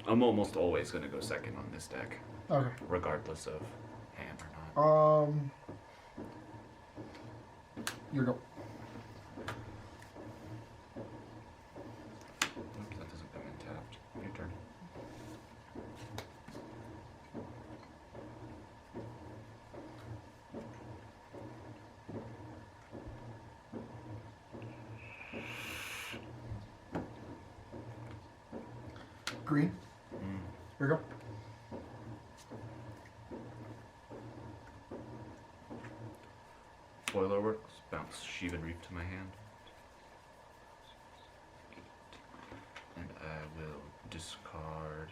I'm almost always going to go second on this deck. Okay. Regardless of hand or not. Your go. Oops, that doesn't come in tapped. Your turn. Green. Here you go. Spoiler works. Bounce Shivan Reef to my hand. And I will discard.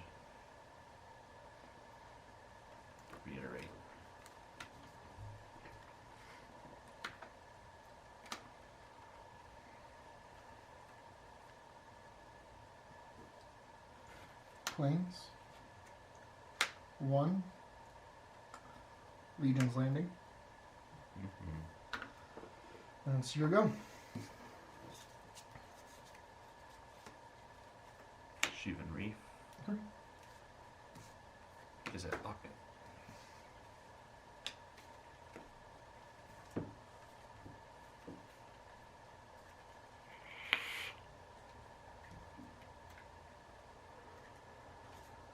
Reiterate. Plains. 1. Legion's Landing. And it's your go. Shivan Reef. Okay. Izzet Locket.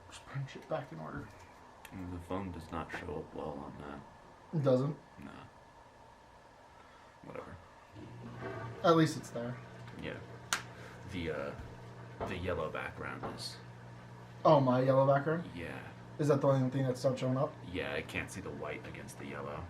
Just punch it back in order. And the phone does not show up well on that. It doesn't. Nah. Whatever. At least it's there. Yeah. The yellow background is. Oh, my yellow background? Yeah. Is that the only thing that's not showing up? Yeah, I can't see the white against the yellow.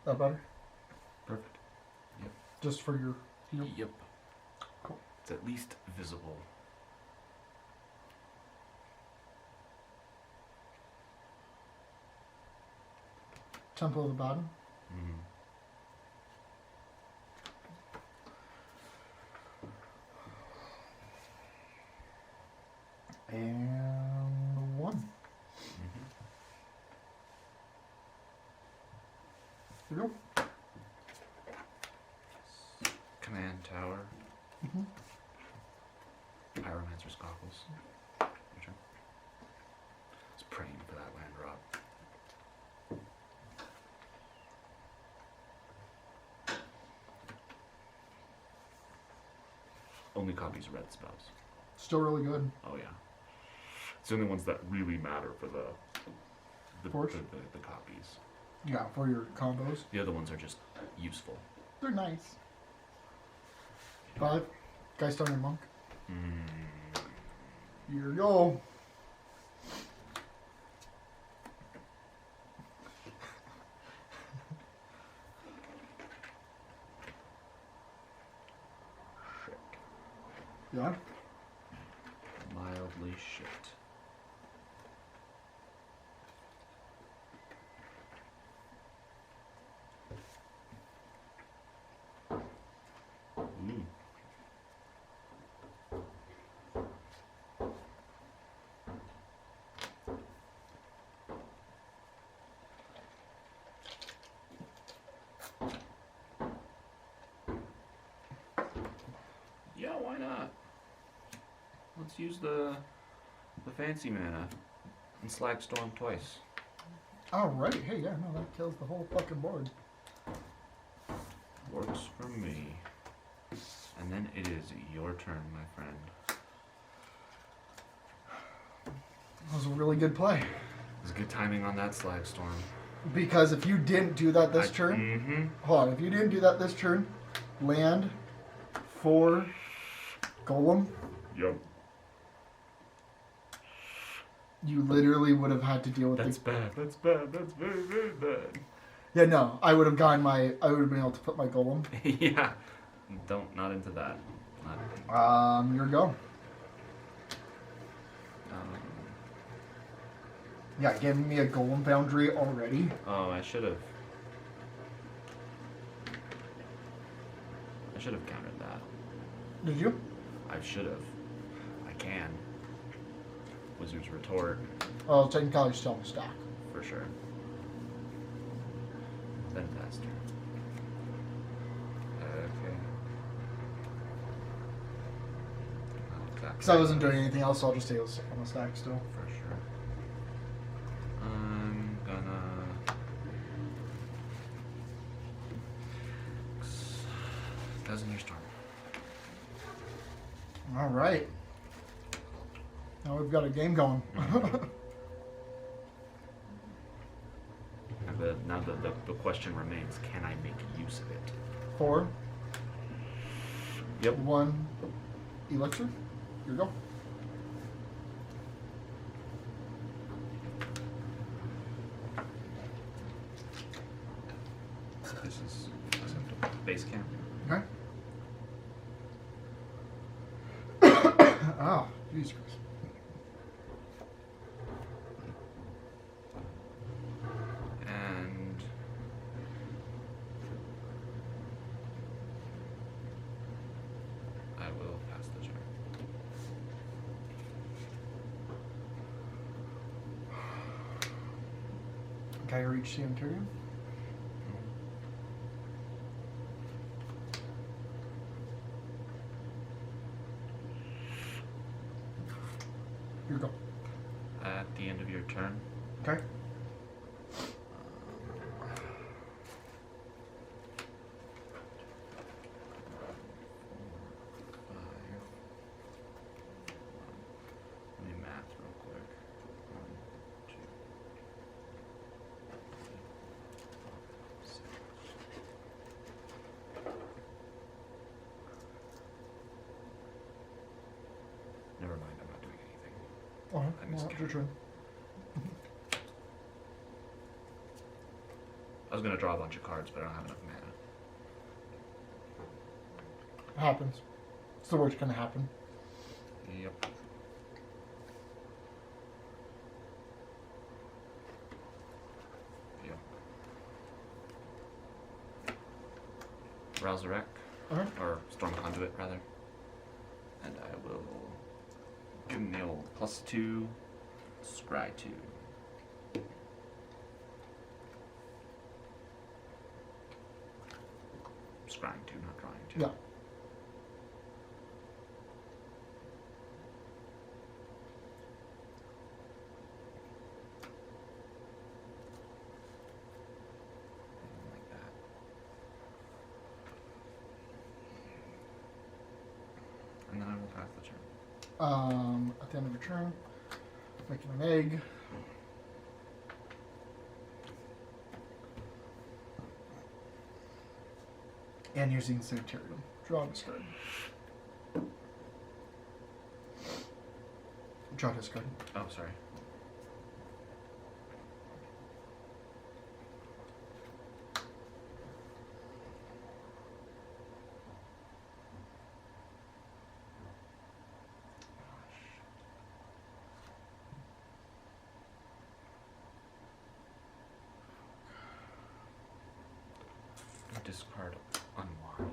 That better? Perfect. Yep. Just for your heal? Yep. Cool. It's at least visible. Temple of the Bottom. And 1. Here you go. Command Tower. Pyromancer's Goggles. Your turn. I was praying for that land drop. Only copies red spells. Still really good. Oh yeah. It's the only ones that really matter for the copies. Yeah, for your combos. The other ones are just useful. They're nice. 5. Geistarner Monk. Here you go. Shit. Yeah? Mildly shit. Yeah, why not? Let's use the fancy mana and Slag Storm twice. Alright, hey, yeah, no, that kills the whole fucking board. Works for me. And then it is your turn, my friend. That was a really good play. There's good timing on that Slag Storm. Because if you didn't do that this turn, hold on, if you didn't do that this turn, land, 4, Golem, Yep. you literally would have had to deal with That's bad. That's bad. That's very, very bad. Yeah, no, I would have been able to put my Golem. Yeah. Not into that. Not. Your go. Yeah, giving me a Golem boundary already. Oh, I should have countered that. Did you? I should have. can. Wizard's Retort, Oh, technically still in stock. for sure. Then faster. Okay. Because I wasn't doing anything else, so I'll just say it was on the stack still. For sure. I'm gonna... Thousand Year Storm. All right. Now we've got a game going. Now the question remains, can I make use of it? 4. Yep. 1 Elixir. Here you go. This is base camp. Okay. Oh, Jesus Christ. And I will pass the turn. Okay, reach the interior. Here you go. At the end of your turn, Okay. let me math real quick. 1, 2, 6. Never mind, I'm not doing anything. All right. I Well, missed it's your turn. I was gonna draw a bunch of cards, but I don't have enough mana. It happens. It's the worst gonna happen. Yep. Yep. Rouse the Wreck, Okay. or Storm Conduit, rather. And I will give him the old +2, scry 2. Scrying 2, not drawing 2. Yeah. Like that. And then I will pass the turn. At the end of your turn, making an egg. And using Sanitarium. Draw discard. Draw discard. Oh, sorry. Discard unwind.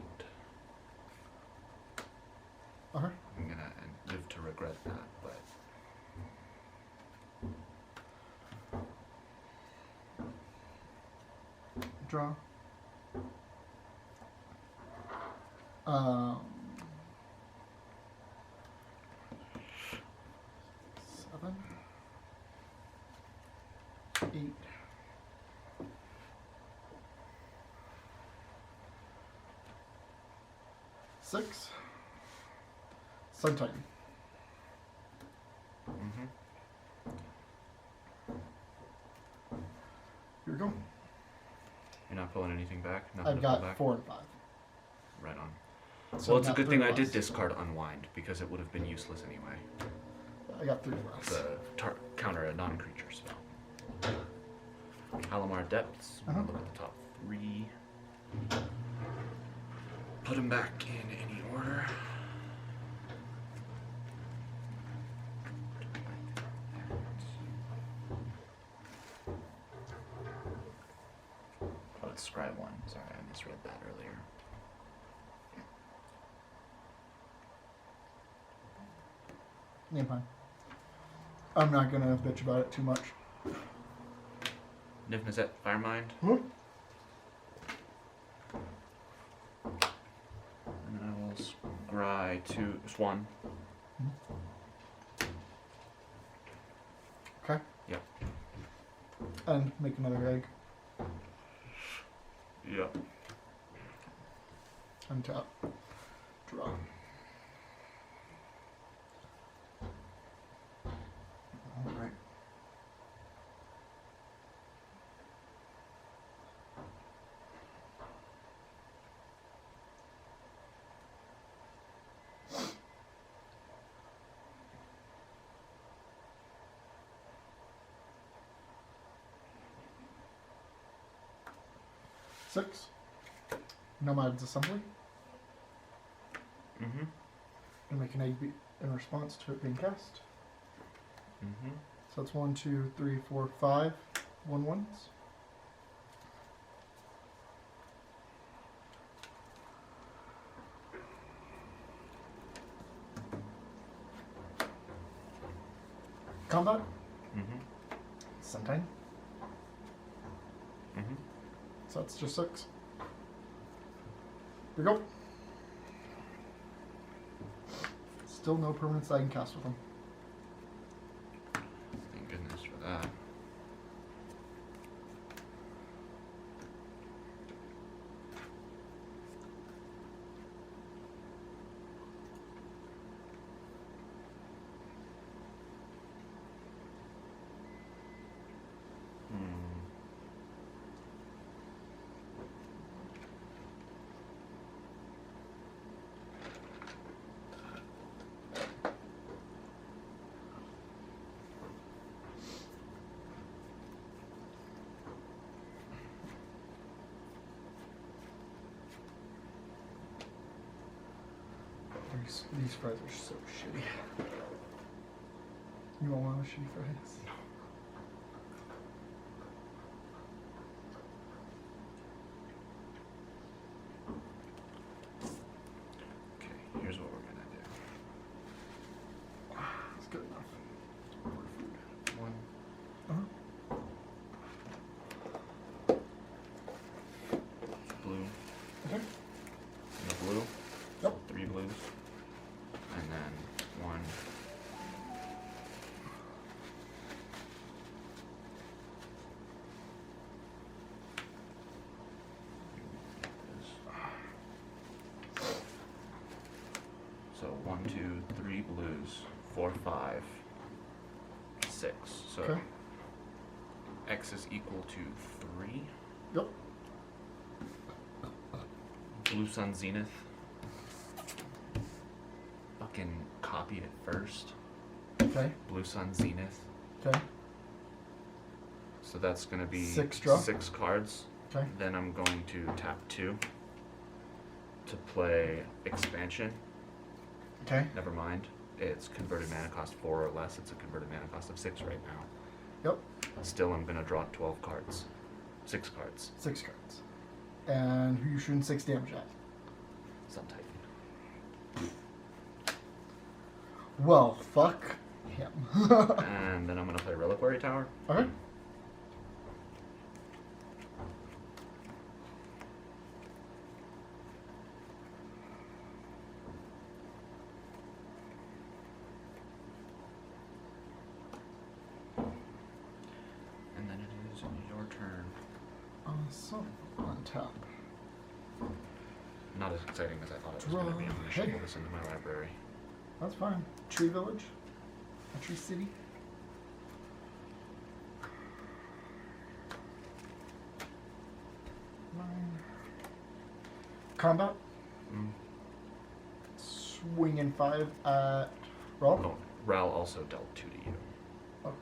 Uh-huh. I'm gonna live to regret that, but Draw. 7. 8. 6. Sun Titan. Here we go. you're not pulling anything back? Nothing I've to pull got back? 4 and 5. Right on. So Well, it's a not good 3 thing I did less. discard unwind, because it would have been useless anyway. I got 3 less. To counter a non-creature spell. Halimar Depths. We're gonna look at the top 3. Put them back in any order. Oh, it's Scry 1. Sorry, I misread that earlier. Yeah, fine. I'm not gonna bitch about it too much. Niv-Mizzet, Firemind. Hmm? And I will scry to Swan. Okay. Yep. And make another egg. Yep. Untap. Draw. Alright. Six. Nomad's Assembly. Mm-hmm. And make an egg in response to it being cast. Mm-hmm. So that's 1, 2, 3, 4, 5 1/1s. Combat. Mm-hmm. Sometime. Mm-hmm. So that's just 6. Here we go. Still no permanents I can cast with them. Thank goodness for that. These fries are so shitty. You want one of the shitty fries? No. Okay, here's what we're gonna do. It's good enough. It's more food. One. Blue. Okay. And a blue. Yep. 3 blues. And then 1. So 1, 2, 3 blues, 4, 5, 6. So Okay. X is equal to 3. Yep. Blue Sun Zenith. Fucking copy it first. Okay. Blue Sun Zenith. Okay. So that's gonna be 6 draw. 6 cards. Okay. Then I'm going to tap 2 to play Expansion. Okay. Never mind. It's converted mana cost 4 or less. It's a converted mana cost of 6 right now. Yep. Still, I'm gonna draw 12 cards. 6 cards. 6 cards. And who you shooting 6 damage at? Sun Titan. Well, fuck him. And then I'm gonna play Reliquary Tower. Okay. And then it is your turn. Awesome. On top. Not as exciting as I thought it was gonna be. I'm gonna shuffle this into my library. That's fine. Tree Village. A Tree City. Combat. Swinging 5 at Roll. No, Ral also dealt 2 to you. Oh.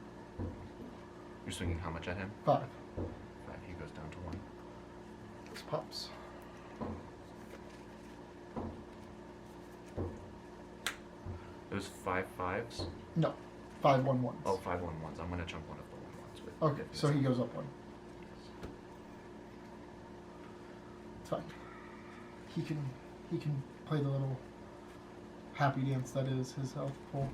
You're swinging how much at him? 5. 5. He goes down to 1. This pops. It was 5 5s? No. 5 1 1s. Oh, 5 1 1s. I'm going to chunk one of the 1 1s with. Okay, so he goes up 1. It's fine. He can play the little happy dance that is his health pool.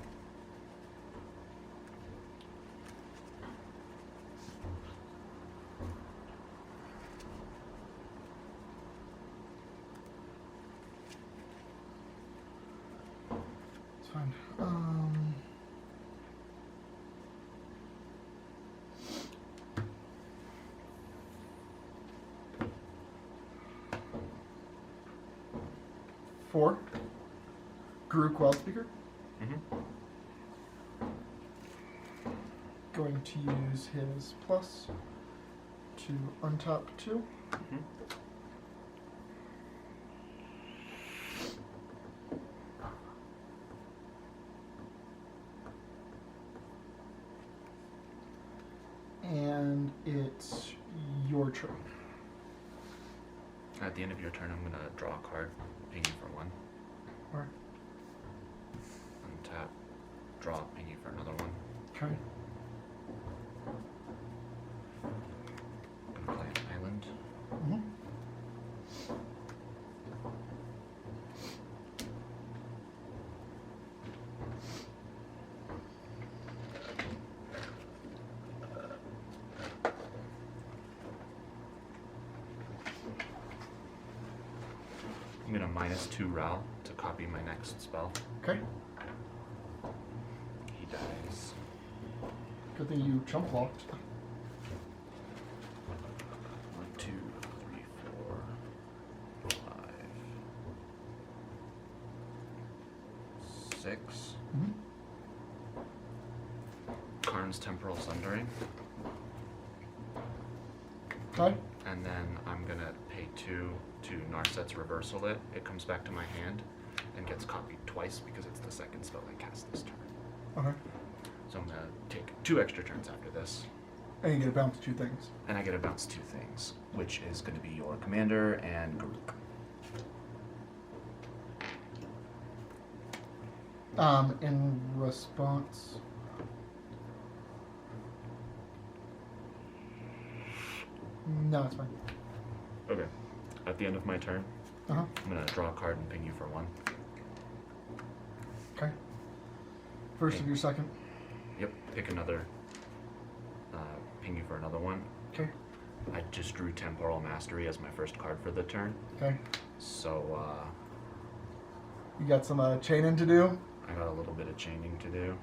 fine. 4. Guru Quell Speaker. Going to use his plus to untap 2. And it's your turn. At the end of your turn, I'm gonna draw a card, ping you for 1. Alright. Untap, draw, ping you for another 1. Okay. I'm gonna play an island. I'm gonna -2 Rielle to copy my next spell. Okay. He dies. Good thing you chump blocked. 1, 2, 3, 4, 5, 6. Karn's Temporal Sundering. Okay. And then I'm gonna pay 2 to Narset's Reversal It. It comes back to my hand and gets copied twice because it's the second spell I cast this turn. Okay. So I'm gonna take 2 extra turns after this. And you get to bounce 2 things. And I get to bounce 2 things, which is gonna be your Commander and Garuk. In response. No, it's fine. Okay. At the end of my turn, I'm gonna draw a card and ping you for 1. Okay. First of your second. Yep. Pick another. Ping you for another 1. Okay. I just drew Temporal Mastery as my first card for the turn. Okay. So, you got some chaining to do? I got a little bit of chaining to do.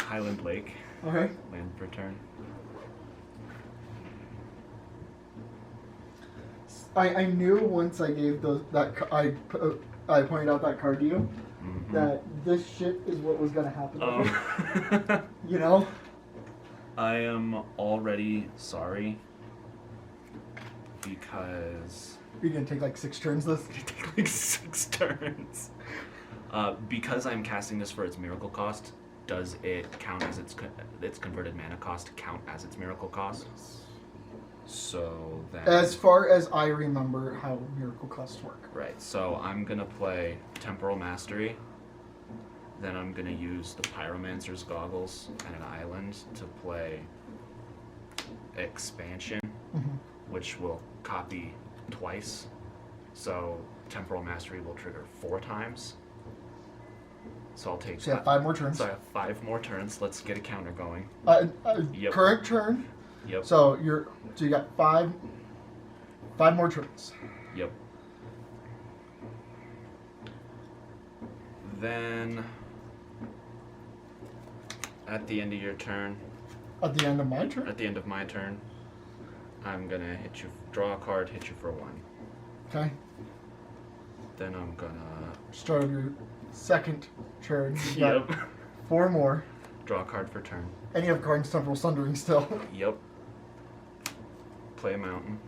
Highland Lake. Okay. Land per turn. I knew once I gave I pointed out that card to you that this shit is what was gonna happen. You know. I am already sorry because you're gonna take like 6 turns. This. Take like 6 turns. Because I'm casting this for its miracle cost. Does it count as its converted mana cost count as its miracle cost? So then, as far as I remember how miracle costs work. Right. So I'm gonna play Temporal Mastery. Then I'm gonna use the Pyromancer's Goggles and an island to play Expansion, which will copy twice. So Temporal Mastery will trigger 4 times. So I'll take. So you have 5 more turns. So I have 5 more turns. Let's get a counter going. Yep. Current turn. Yep. So you got 5 more turns. Yep. Then at the end of your turn. At the end of my turn. At the end of my turn, I'm gonna hit you. Draw a card. Hit you for 1. Okay. Then I'm gonna start of your second turn. You Yep. got 4 more. Draw a card for turn. And you have Karn's Temporal Sundering still. Yep. Play a mountain.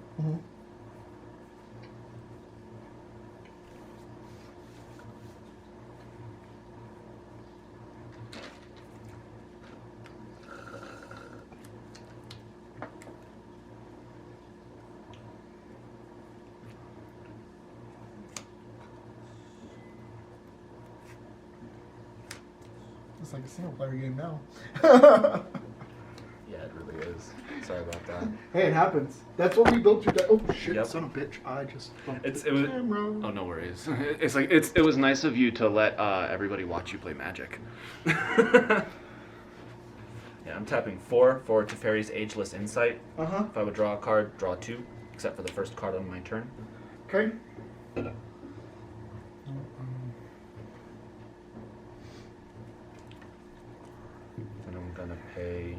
It's like a single player game now. Yeah, it really is. Sorry about that. Hey, it happens. That's what we built your deck. Oh shit, Yep. son of a bitch. I just bumped It the was. camera. Oh, no worries. It was nice of you to let everybody watch you play Magic. Yeah, I'm tapping 4 for Teferi's Ageless Insight. If I would draw a card, draw 2, except for the first card on my turn. Okay. And I'm gonna pay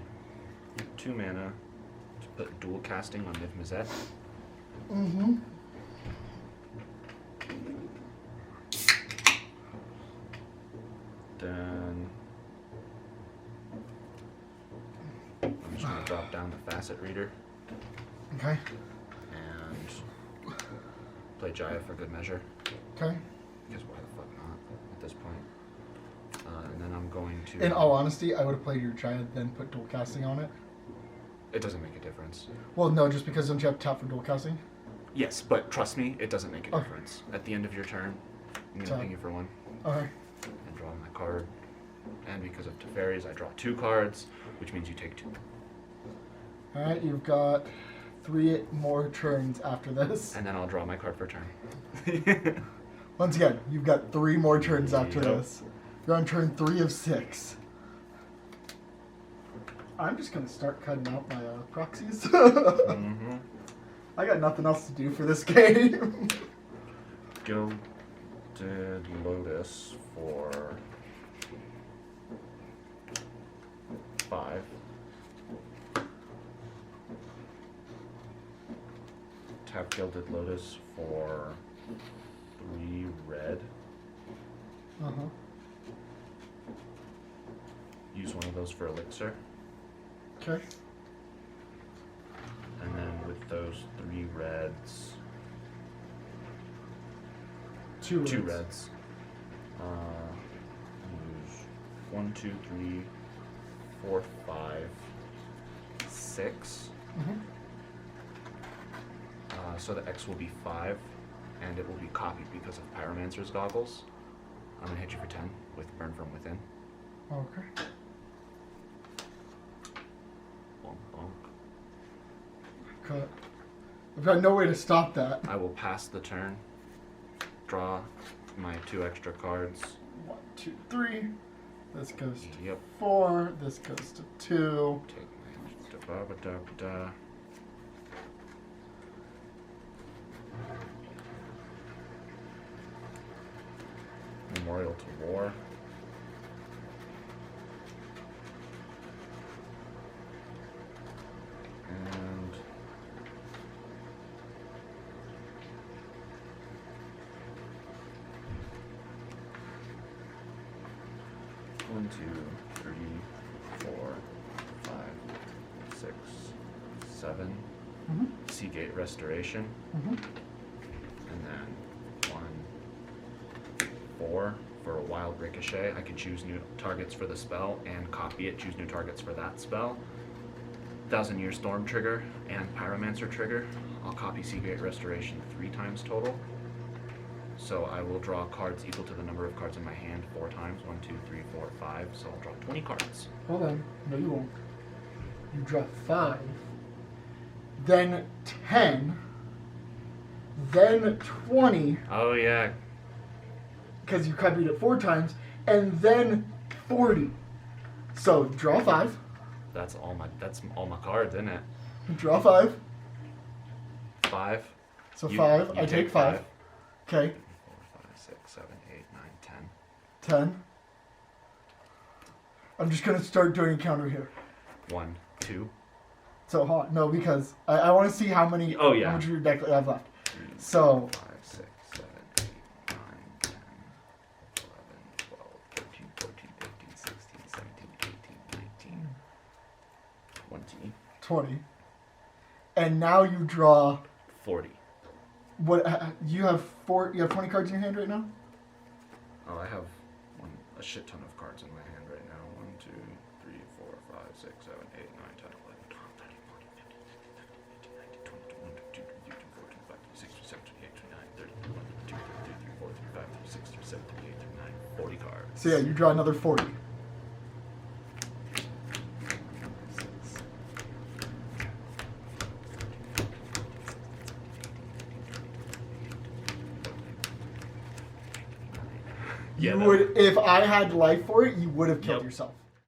2 mana to put dual casting on Niv-Mizzet. Mm-hmm. Then I'm just gonna drop down the Facet Reader Okay. and play Jaya for good measure. Okay. Because why the fuck not at this point? And then I'm going to... In all honesty, I would have played your Jaya, then put dual casting on it. It doesn't make a difference. Well, no, just because don't you have to tap for dual casting? Yes, but trust me, it doesn't make a Okay. difference. At the end of your turn, I'm going to Tap. ping you for 1 Okay. and draw my card. And because of Teferis, I draw 2 cards, which means you take 2. Alright, you've got 3 more turns after this. And then I'll draw my card for turn. Once again, you've got 3 more turns after Yep. this. You're on turn 3 of 6. I'm just going to start cutting out my proxies. Mm-hmm. I got nothing else to do for this game. Gilded Lotus for 5. Tap Gilded Lotus for 3 red. Uh-huh. Use one of those for Elixir. Okay. And then with those 3 reds, 2 reds. 2 reds. Use 1, 2, 3, 4, 5, 6. Mm-hmm. So the X will be 5, and it will be copied because of Pyromancer's goggles. I'm gonna hit you for 10 with Burn from Within. Okay. Bonk, bonk. Cut. I've got no way to stop that. I will pass the turn, draw my 2 extra cards. 1, 2, 3. This goes to Yep. 4. This goes to 2. Take my da-ba-ba-da-ba-da. Memorial to War. And one, 2, 3, 4, 5, 6, 7. Mm-hmm. Seagate Restoration. Mm-hmm. And then 1, 4 for a Wild Ricochet. I can choose new targets for the spell and copy it, choose new targets for that spell. 1,000 Year Storm trigger and Pyromancer trigger. I'll copy Seagate Restoration 3 times total. So I will draw cards equal to the number of cards in my hand 4 times. 1, 2, 3, 4, 5. So I'll draw 20 cards. Hold on. No, you won't. You draw 5. Then 10. Then 20. Oh yeah. Because you copied it 4 times. And then 40. So draw 5. That's all my cards, isn't it? Draw 5. 5. So You- 5. you I take 5. Okay. 4, 5, 6, 7, 8, 9, 10. 10. I'm just going to start doing a counter here. 1, 2. So hot. No, because I want to see how many. Oh, yeah. How much of your deck I have left. 3, So 5, 6, 7, 8, 9, 10, 11, 12, 13, 14, 15, 16, 17, 18, 19, 20, 20. And now you draw. 40. What you have 4? You have 20 cards in your hand right now. Oh, I have a shit ton of cards in my hand right now. 1, 2, 3, 4, 5, 6, 7, 8, 9, 10, 11, 12, 13, 14, 15, 16, 17, 18, 19, 20, 21, 22, 23, 24, 25, 26, 27, 28, 29, 30, 31, 32, 33, 34, 35, 36, 37, 38, 39, 40 cards. So yeah, you draw another 40. Yeah, You that- would, if I had life for it, you would have killed Yep. yourself.